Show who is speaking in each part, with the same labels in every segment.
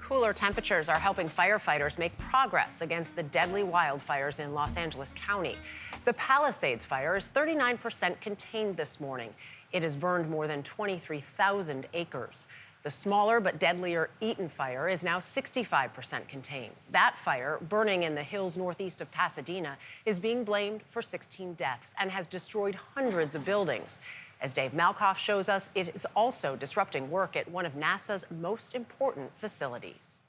Speaker 1: Cooler temperatures are helping firefighters make progress against the deadly wildfires in Los Angeles County. The Palisades fire is 39% contained this morning. It has burned more than 23,000 acres. The smaller but deadlier Eaton fire is now 65% contained. That fire, burning in the hills northeast of Pasadena, is being blamed for 16 deaths and has destroyed hundreds of buildings. As Dave Malkoff shows us, it is also disrupting work at one of NASA's most important facilities.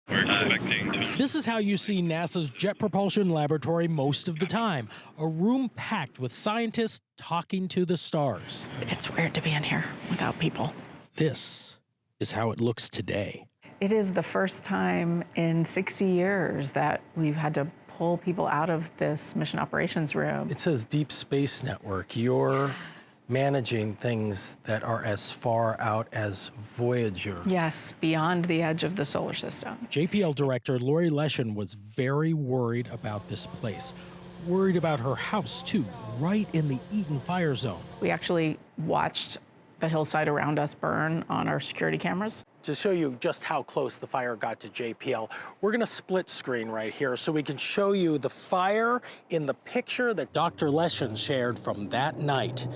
Speaker 2: This is how you see NASA's Jet Propulsion Laboratory most of the time. A room packed with scientists talking to the stars.
Speaker 3: It's weird to be in here without people.
Speaker 2: This is how it looks today.
Speaker 3: It is the first time in 60 years that we've had to pull people out of this mission operations room.
Speaker 2: It says Deep Space Network. You're managing things that are as far out as Voyager.
Speaker 3: Yes, beyond the edge of the solar system.
Speaker 2: JPL director Lori Leshin was very worried about this place. Worried about her house, too, right in the Eaton fire zone.
Speaker 3: We actually watched the hillside around us burn on our security cameras.
Speaker 2: To show you just how close the fire got to JPL, we're going to split screen right here so we can show you the fire in the picture that Dr. Leshin shared from that night.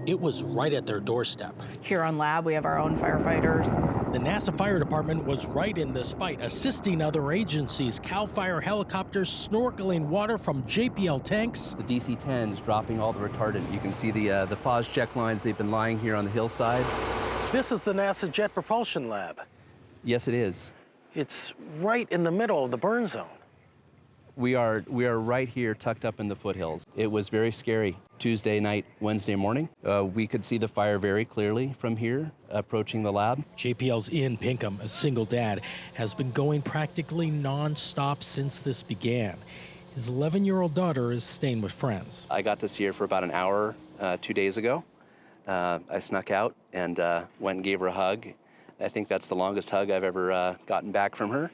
Speaker 2: It was right at their doorstep.
Speaker 3: Here on lab, we have our own firefighters.
Speaker 2: The NASA Fire Department was right in this fight, assisting other agencies. CAL FIRE helicopters snorkeling water from JPL tanks.
Speaker 4: The DC-10s dropping all the retardant. You can see the pause check lines. They've been lying here on the hillside.
Speaker 2: This is the NASA Jet Propulsion Lab.
Speaker 4: Yes, it is.
Speaker 2: It's right in the middle of the burn zone.
Speaker 4: We are right here, tucked up in the foothills. It was very scary. Tuesday night, Wednesday morning, we could see the fire very clearly from here, approaching the lab.
Speaker 2: JPL's Ian Pinkham, a single dad, has been going practically non-stop since this began. His 11-year-old daughter is staying with friends.
Speaker 4: I got to see her for about an hour 2 days ago. I snuck out and went and gave her a hug. I think that's the longest hug I've ever gotten back from her.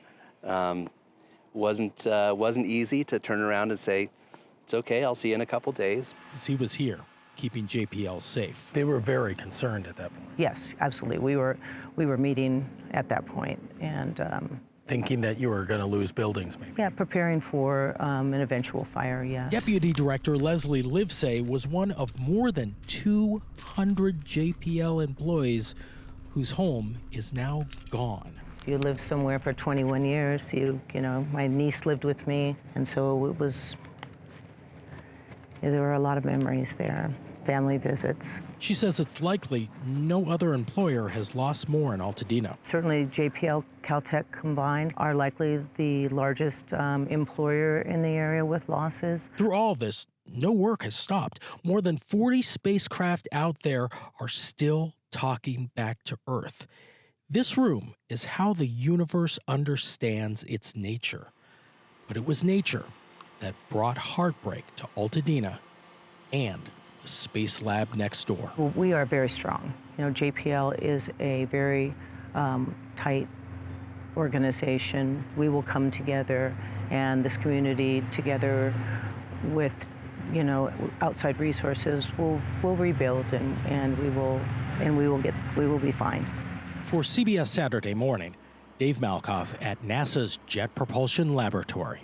Speaker 4: Wasn't easy to turn around and say, it's okay, I'll see you in a couple days.
Speaker 2: As he was here, keeping JPL safe. They were very concerned at that point.
Speaker 5: Yes, absolutely. We were meeting at that point and
Speaker 2: thinking that you were going to lose buildings, maybe.
Speaker 5: Yeah, preparing for an eventual fire, yeah.
Speaker 2: Deputy Director Leslie Livesay was one of more than 200 JPL employees whose home is now gone.
Speaker 5: You lived somewhere for 21 years. You know, my niece lived with me, and so there were a lot of memories there, family visits.
Speaker 2: She says it's likely no other employer has lost more in Altadena.
Speaker 5: Certainly JPL, Caltech combined are likely the largest employer in the area with losses.
Speaker 2: Through all of this, no work has stopped. More than 40 spacecraft out there are still talking back to Earth. This room is how the universe understands its nature. But it was nature that brought heartbreak to Altadena and the space lab next door.
Speaker 5: We are very strong. You know, JPL is a very tight organization. We will come together, and this community together with, you know, outside resources will rebuild, and we will be fine.
Speaker 2: For CBS Saturday Morning, Dave Malkoff at NASA's Jet Propulsion Laboratory.